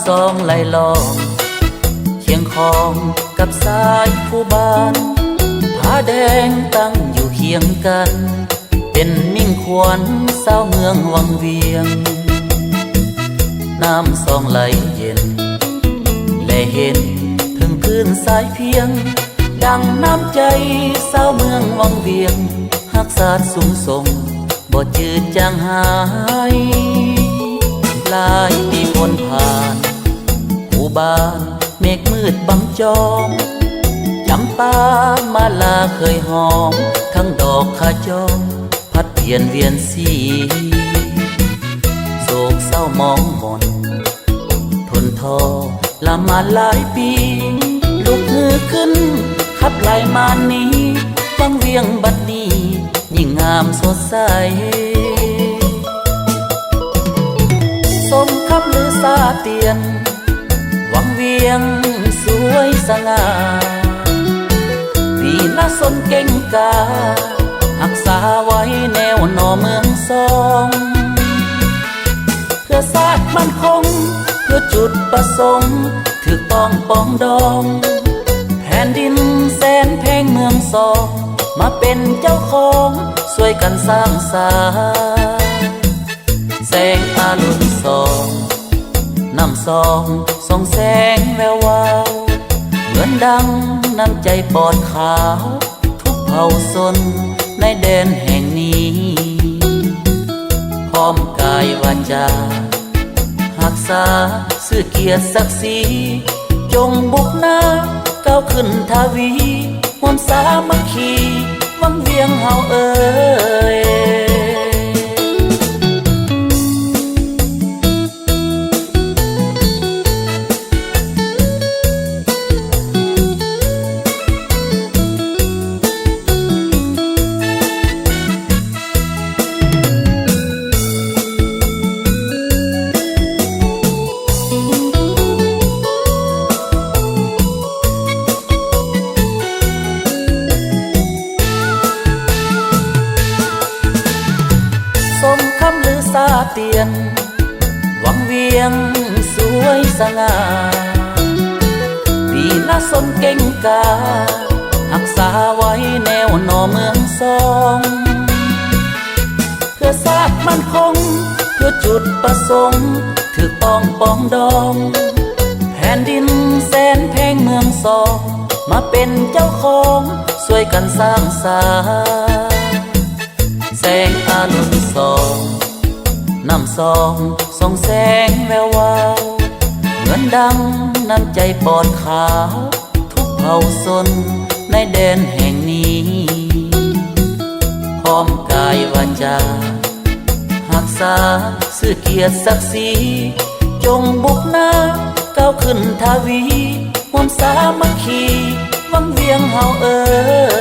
ำซองไหลลองเคียงคองกับสายผู้บ้านผาแดงตั้งอยู่เคียงกันเป็นมิ่งขวัญสาวเมืองวังเวียงน้ำซองไหลเย็นและเห็นถึงพื้นสายเพียงดังน้ำใจสาวเมืองวังเวียงหักษาสูงส่งบ่จืดจางหายหลายปีพ้นผ่านผู้บ้านเมฆมืดบังจอมจำปามาลาเคยหอมทั้งดอกขจรพัดเปลี่ยนเวียนสีโศกเศร้ามองมนทนทอละมาหลายปีลุกฮือขึ้นขับไล่มานี้วังเวียงบัดนี้ยิ่งงามสดใสสมคำลือซาเตียนวังเวียงสวยสง่าปีละสนเก่งการักษาไว้แนวหน่อเมืองสองเพื่อศาสตร์มั่นคงเพื่อจุดประสงค์ถูกต้องปองดองแผ่นดินแสนแพงเมืองสองมาเป็นเจ้าของช่วยกันสร้างสรรค์แสงอารุณสองน้ำซองส่องแสงแวววาวเหมือนดังน้ำใจปอดขาวทุกเผ่าชนในแดนแห่งนี้พร้อมกายวาจารักษาชื่อเกียรติศักดิ์ศรีจงบุกหน้าก้าวขึ้นทวีความสามัคคีวังเวียงเฮาเอ่ยสมคำลือซาเตียนวังเวียงสวยสง่าปีละสนเก่งการักษาไว้แนวหน่อเมืองสองเพื่อศาสตร์มั่นคงเพื่อจุดประสงค์ถูกต้องปองดองแผ่นดินแสนแพงเมืองสองมาเป็นเจ้าของช่วยกันสร้างสรรค์แสงอารุณสองน้ำซองส่องแสงแวววาวเหมือนดังน้ำใจปอดขาวทุกเผ่าชนในแดนแห่งนี้พร้อมกายวาจารักษาชื่อเกียรติศักดิ์ศรีจงบุกหน้าก้าวขึ้นทวีความสามัคคีวังเวียงเฮาเอ่ย